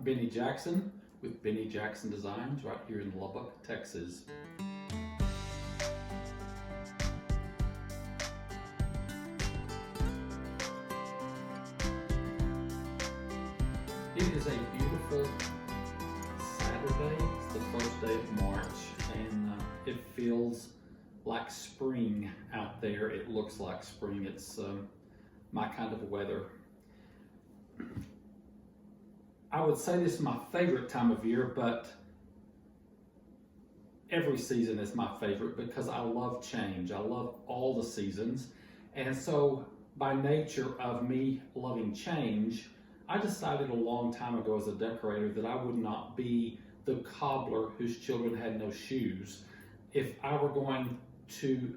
Benny Jackson with Benny Jackson Designs right here in Lubbock, Texas. It is a beautiful Saturday. It's the first day of March and it feels like spring out there. It looks like spring. It's my kind of weather. I would say this is my favorite time of year, but every season is my favorite because I love change. I love all the seasons. And so by nature of me loving change, I decided a long time ago as a decorator that I would not be the cobbler whose children had no shoes. If I were going to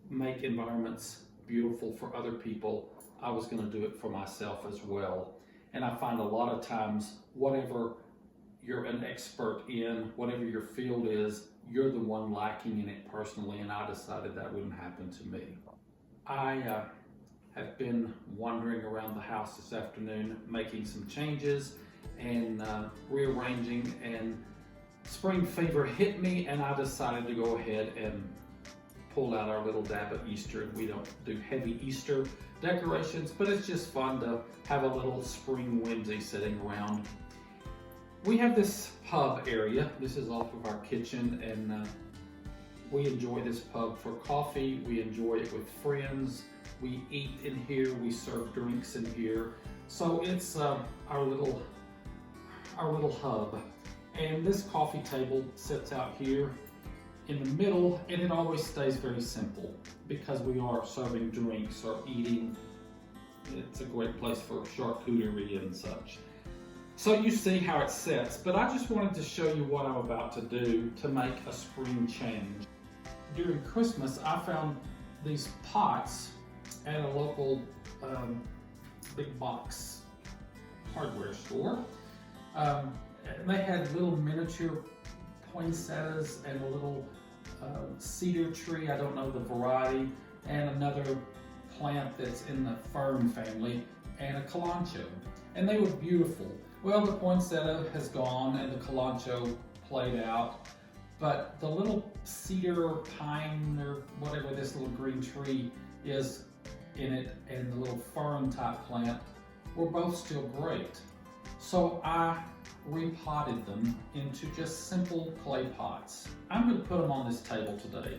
make environments beautiful for other people, I was going to do it for myself as well. And I find a lot of times, whatever you're an expert in, whatever your field is, you're the one lacking in it personally, and I decided that wouldn't happen to me. I have been wandering around the house this afternoon, making some changes and rearranging, and spring fever hit me, and I decided to go ahead and pull out our little dab of Easter. And we don't do heavy Easter decorations, but it's just fun to have a little spring whimsy sitting around. We have this pub area. This is off of our kitchen, and we enjoy this pub for coffee. We enjoy it with friends. We eat in here. We serve drinks in here. So it's our little hub. And this coffee table sits out here in the middle, and it always stays very simple because we are serving drinks or eating. It's a great place for charcuterie and such. So you see how it sits, but I just wanted to show you what I'm about to do to make a spring change. During Christmas, I found these pots at a local big box hardware store. They had little miniature poinsettias and a little cedar tree, I don't know the variety, and another plant that's in the fern family, and a kalanchoe. And they were beautiful. Well, the poinsettia has gone and the kalanchoe played out, but the little cedar or pine or whatever this little green tree is in it, and the little fern type plant were both still great. So I repotted them into just simple clay pots. I'm going to put them on this table today.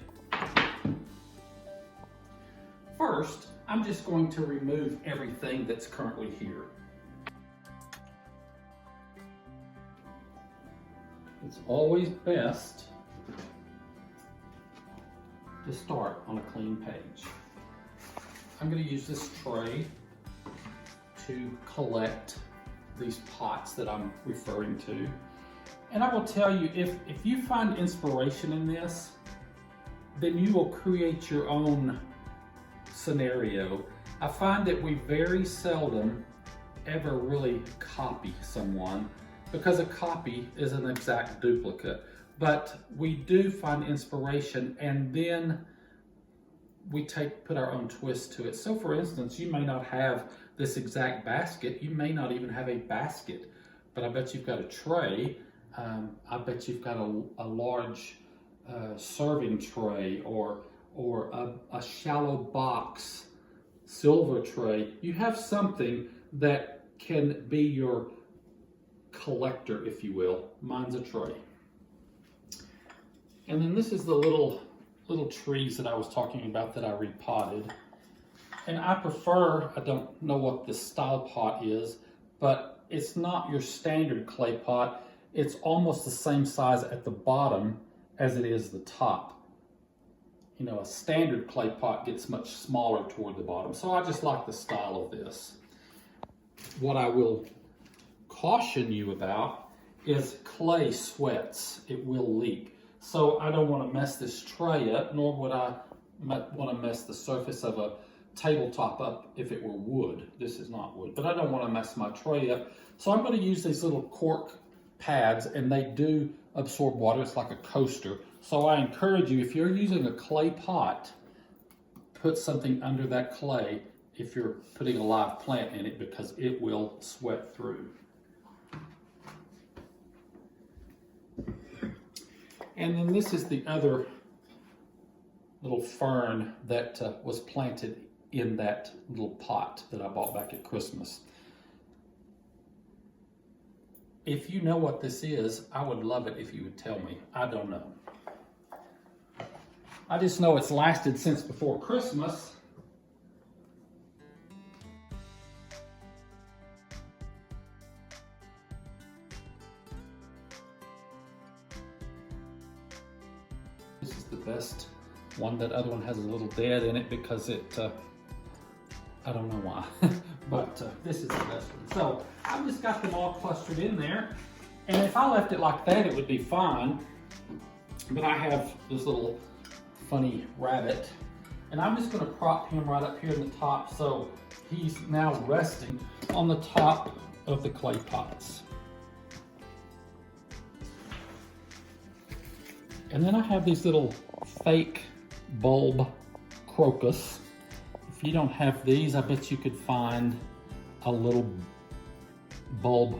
First, I'm just going to remove everything that's currently here. It's always best to start on a clean page. I'm going to use this tray to collect these pots that I'm referring to. And I will tell you, if you find inspiration in this, then you will create your own scenario. I find that we very seldom ever really copy someone, because a copy is an exact duplicate. But we do find inspiration, and then we put our own twist to it. So for instance, you may not have this exact basket. You may not even have a basket, but I bet you've got a tray. I bet you've got a large serving tray, or a shallow box silver tray. You have something that can be your collector, if you will. Mine's a tray. And then this is the little trees that I was talking about that I repotted. And I prefer, I don't know what this style pot is, but it's not your standard clay pot. It's almost the same size at the bottom as it is the top. You know, a standard clay pot gets much smaller toward the bottom. So I just like the style of this. What I will caution you about is clay sweats. It will leak. So I don't want to mess this tray up, nor would I want to mess the surface of a tabletop up if it were wood. This is not wood, but I don't want to mess my tray up. So I'm going to use these little cork pads, and they do absorb water. It's like a coaster. So I encourage you, if you're using a clay pot, put something under that clay if you're putting a live plant in it, because it will sweat through. And then this is the other little fern that was planted in that little pot that I bought back at Christmas. If you know what this is, I would love it if you would tell me. I don't know. I just know it's lasted since before Christmas. This is the best one. That other one has a little dead in it because it, I don't know why, but this is the best one. So I've just got them all clustered in there. And if I left it like that, it would be fine. But I have this little funny rabbit, and I'm just going to prop him right up here in the top, so he's now resting on the top of the clay pots. And then I have these little fake bulb crocus. If you don't have these, I bet you could find a little bulb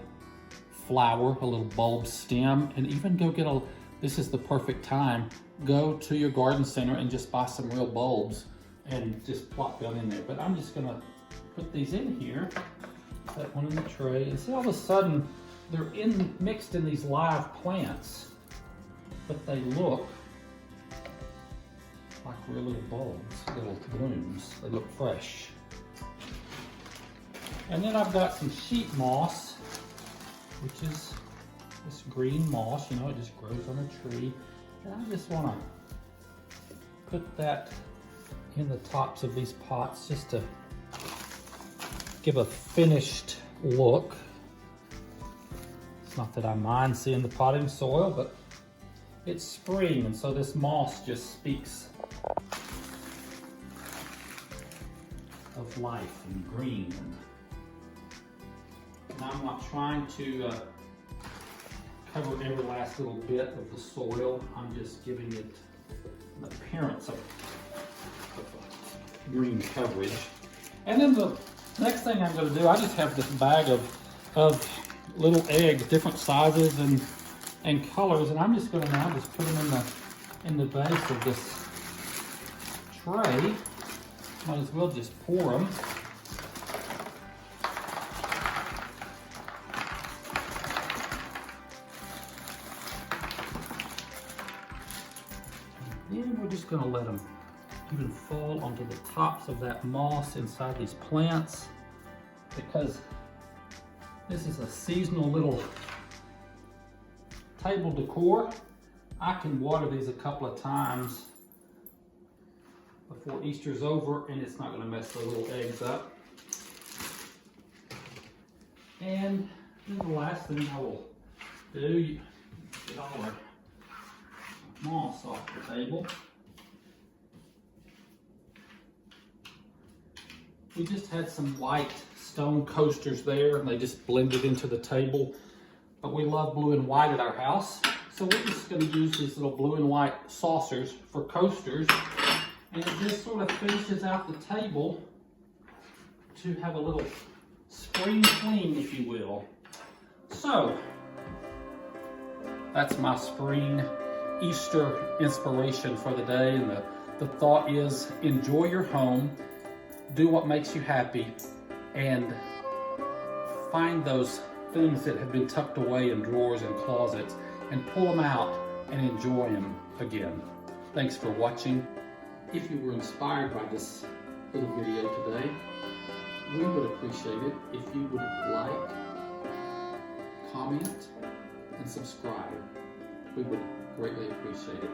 flower, a little bulb stem, and even go get a, this is the perfect time, go to your garden center and just buy some real bulbs and just plop them in there. But I'm just gonna put these in here, that one in the tray, and see all of a sudden they're mixed in these live plants, but they look like real little bulbs, little blooms. They look fresh. And then I've got some sheet moss, which is this green moss, you know, it just grows on a tree. And I just want to put that in the tops of these pots just to give a finished look. It's not that I mind seeing the potting soil, but it's spring, and so this moss just speaks of life and green. And I'm not trying to cover every last little bit of the soil. I'm just giving it an appearance of green coverage. And then the next thing I'm going to do, I just have this bag of little eggs, different sizes and colors, and I'm just going to now just put them in the base of this tray. Might as well just pour them. Then we're just going to let them even fall onto the tops of that moss inside these plants, because this is a seasonal little table decor. I can water these a couple of times before Easter's over, and it's not going to mess the little eggs up. And then the last thing I will do, get all our moss off the table. We just had some white stone coasters there, and they just blended into the table. But we love blue and white at our house, so we're just going to use these little blue and white saucers for coasters, and it just sort of finishes out the table to have a little spring clean, if you will. So that's my spring Easter inspiration for the day, and the thought is, enjoy your home, do what makes you happy, and find those things that have been tucked away in drawers and closets and pull them out and enjoy them again. Thanks for watching. If you were inspired by this little video today, we would appreciate it if you would like, comment, and subscribe. We would greatly appreciate it.